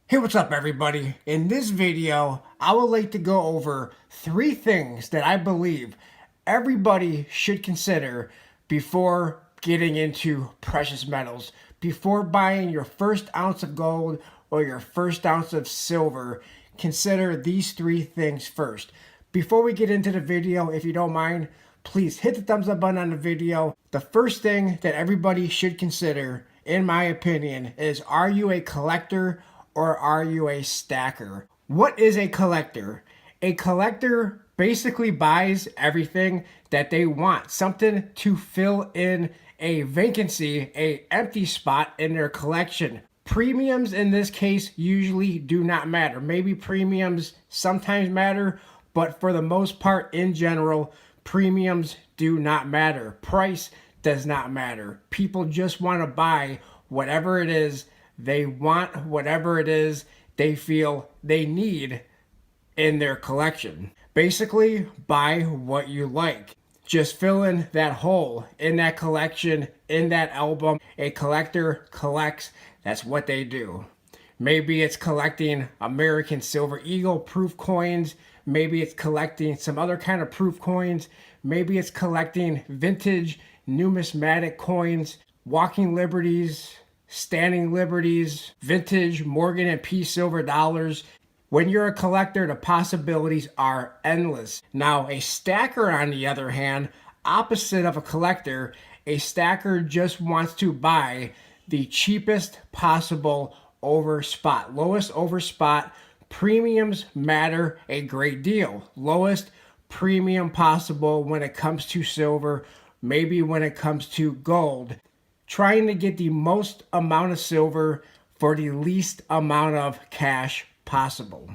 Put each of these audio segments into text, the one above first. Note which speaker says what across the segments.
Speaker 1: Hey, what's up everybody? In this video, I would like to go over 3 things that I believe everybody should consider before getting into precious metals. Before buying your first ounce of gold or your first ounce of silver, consider these 3 things first. Before we get into the video, if you don't mind, please hit the thumbs up button on the video. The first thing that everybody should consider, in my opinion, is are you a collector or are you a stacker? What is a collector? A collector basically buys everything that they want, something to fill in a vacancy, a empty spot in their collection. Premiums in this case usually do not matter. Maybe premiums sometimes matter, but for the most part in general, premiums do not matter. Price does not matter. People just want to buy whatever it is they want, whatever it is they feel they need in their collection. Basically, buy what you like. Just fill in that hole in that collection, in that album. A collector collects. That's what they do. Maybe it's collecting American Silver Eagle proof coins. Maybe it's collecting some other kind of proof coins. Maybe it's collecting vintage numismatic coins, walking liberties, standing liberties, vintage Morgan and P silver dollars. When you're a collector, the possibilities are endless. Now, a stacker, on the other hand, opposite of a collector, a stacker just wants to buy the cheapest possible over spot, lowest over spot. Premiums matter a great deal. Lowest premium possible when it comes to silver, maybe when it comes to gold. Trying to get the most amount of silver for the least amount of cash possible.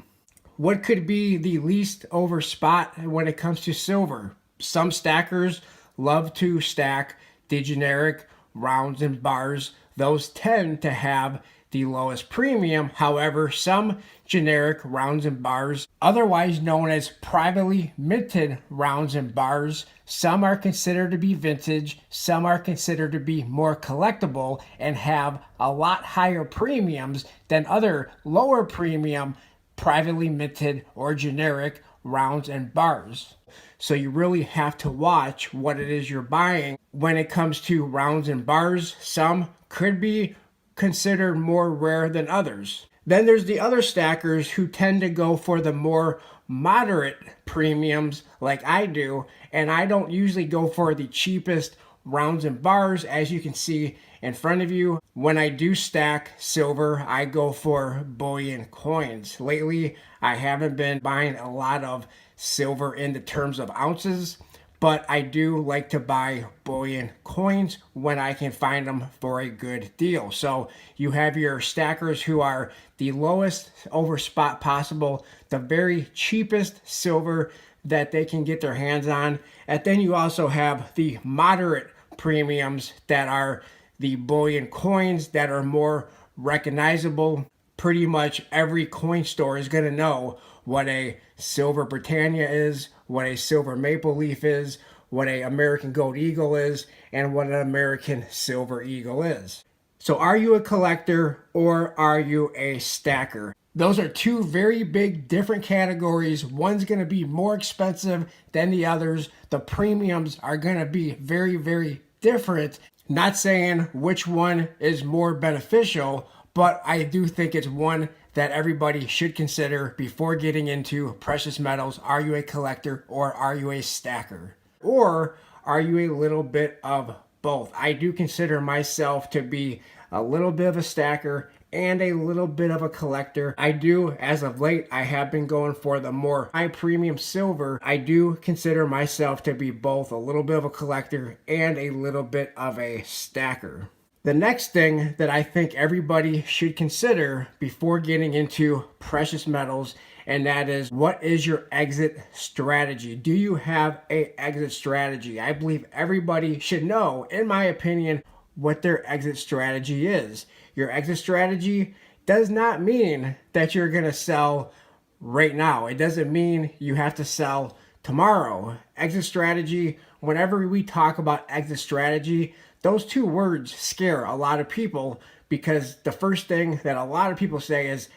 Speaker 1: What could be the least over spot when it comes to silver? Some stackers love to stack the generic rounds and bars. Those tend to have the lowest premium. However, some generic rounds and bars, otherwise known as privately minted rounds and bars, some are considered to be vintage, some are considered to be more collectible and have a lot higher premiums than other lower premium privately minted or generic rounds and bars. So you really have to watch what it is you're buying. When it comes to rounds and bars, some could be considered more rare than others. Then there's the other stackers who tend to go for the more moderate premiums like I do, and I don't usually go for the cheapest rounds and bars. As you can see in front of you, when I do stack silver, I go for bullion coins. Lately, I haven't been buying a lot of silver in the terms of ounces, but I do like to buy bullion coins when I can find them for a good deal. So you have your stackers who are the lowest over spot possible, the very cheapest silver that they can get their hands on. And then you also have the moderate premiums that are the bullion coins that are more recognizable. Pretty much every coin store is going to know what a silver Britannia is, what a silver maple leaf is, what a American gold eagle is, and what an American silver eagle is. So are you a collector or are you a stacker? Those are 2 very big different categories. One's going to be more expensive than the others. The premiums are going to be very, very different. Not saying which one is more beneficial, but I do think it's one that everybody should consider before getting into precious metals. Are you a collector or are you a stacker? Or are you a little bit of both? I do consider myself to be a little bit of a stacker and a little bit of a collector. I do, as of late, I have been going for the more high premium silver. I do consider myself to be both a little bit of a collector and a little bit of a stacker. The next thing that I think everybody should consider before getting into precious metals, and that is, what is your exit strategy? Do you have an exit strategy? I believe everybody should know, in my opinion, what their exit strategy is. Your exit strategy does not mean that you're going to sell right now. It doesn't mean you have to sell tomorrow. Exit strategy, whenever we talk about exit strategy, those 2 words scare a lot of people because the first thing that a lot of people say is,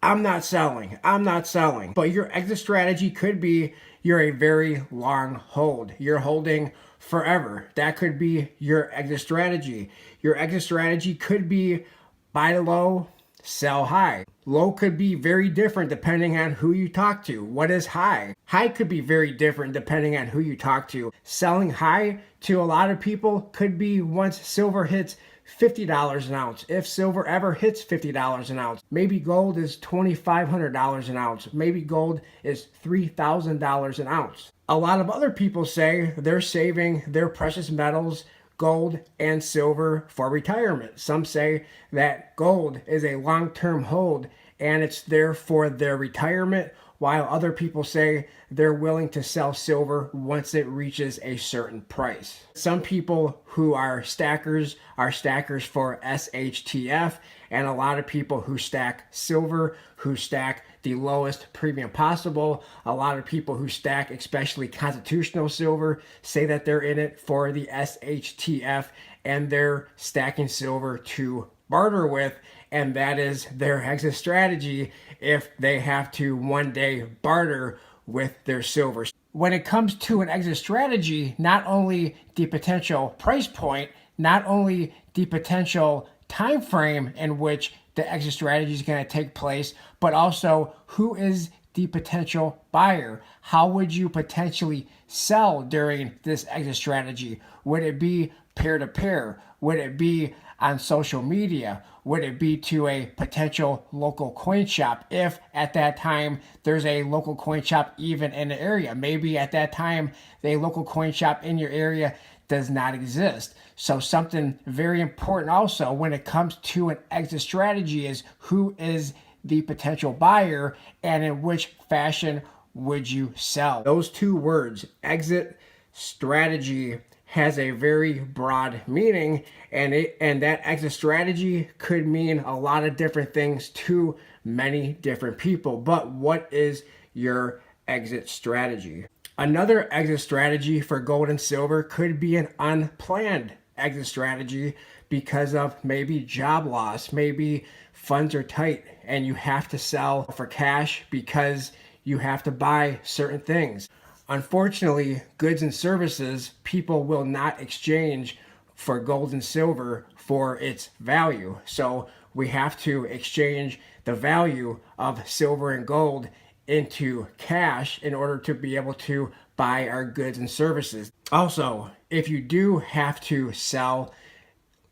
Speaker 1: I'm not selling. I'm not selling. But your exit strategy could be you're a very long hold. You're holding forever. That could be your exit strategy. Your exit strategy could be buy low, sell high. Low could be very different depending on who you talk to. What is high? High could be very different depending on who you talk to. Selling high to a lot of people could be once silver hits $50 an ounce. If silver ever hits $50 an ounce, maybe gold is $2,500 an ounce. Maybe gold is $3,000 an ounce. A lot of other people say they're saving their precious metals, gold and silver, for retirement. Some say that gold is a long-term hold and it's there for their retirement, while other people say they're willing to sell silver once it reaches a certain price. Some people who are stackers for SHTF, and a lot of people who stack silver, who stack the lowest premium possible. A lot of people who stack especially constitutional silver say that they're in it for the SHTF and they're stacking silver to barter with, and that is their exit strategy if they have to one day barter with their silver. When it comes to an exit strategy, not only the potential price point, not only the potential time frame in which the exit strategy is going to take place, but also who is the potential buyer. How would you potentially sell during this exit strategy? Would it be peer-to-peer? Would it be on social media? Would it be to a potential local coin shop if at that time there's a local coin shop even in the area? Maybe at that time the local coin shop in your area does not exist. So something very important also when it comes to an exit strategy is who is the potential buyer and in which fashion would you sell. Those two words, exit strategy, has a very broad meaning, and that exit strategy could mean a lot of different things to many different people. But what is your exit strategy? Another exit strategy for gold and silver could be an unplanned exit strategy because of maybe job loss, maybe funds are tight and you have to sell for cash because you have to buy certain things. Unfortunately, goods and services, people will not exchange for gold and silver for its value. So we have to exchange the value of silver and gold into cash in order to be able to buy our goods and services. Also, if you do have to sell,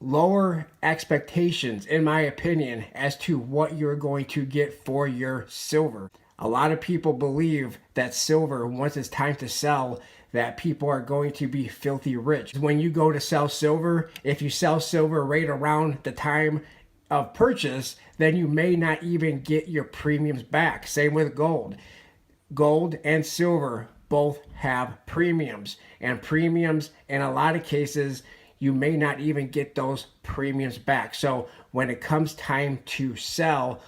Speaker 1: lower expectations, in my opinion, as to what you're going to get for your silver. A lot of people believe that silver, once it's time to sell, that people are going to be filthy rich. When you go to sell silver, if you sell silver right around the time of purchase, then you may not even get your premiums back. Same with gold. Gold and silver both have premiums, and premiums in a lot of cases you may not even get those premiums back. So when it comes time to sell,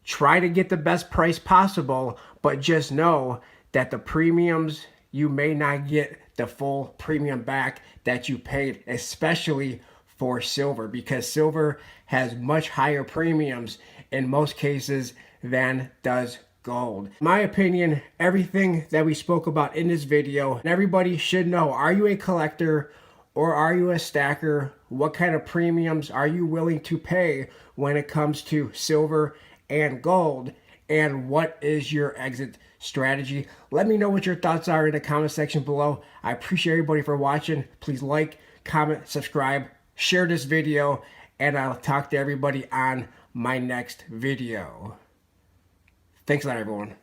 Speaker 1: try to get the best price possible, but just know that the premiums, you may not get the full premium back that you paid, especially for silver, because silver has much higher premiums in most cases than does gold. In my opinion, everything that we spoke about in this video, and everybody should know, are you a collector or are you a stacker? What kind of premiums are you willing to pay when it comes to silver and gold? And what is your exit strategy? Let me know what your thoughts are in the comment section below. I appreciate everybody for watching. Please like, comment, subscribe, share this video, and I'll talk to everybody on my next video. Thanks a lot, everyone.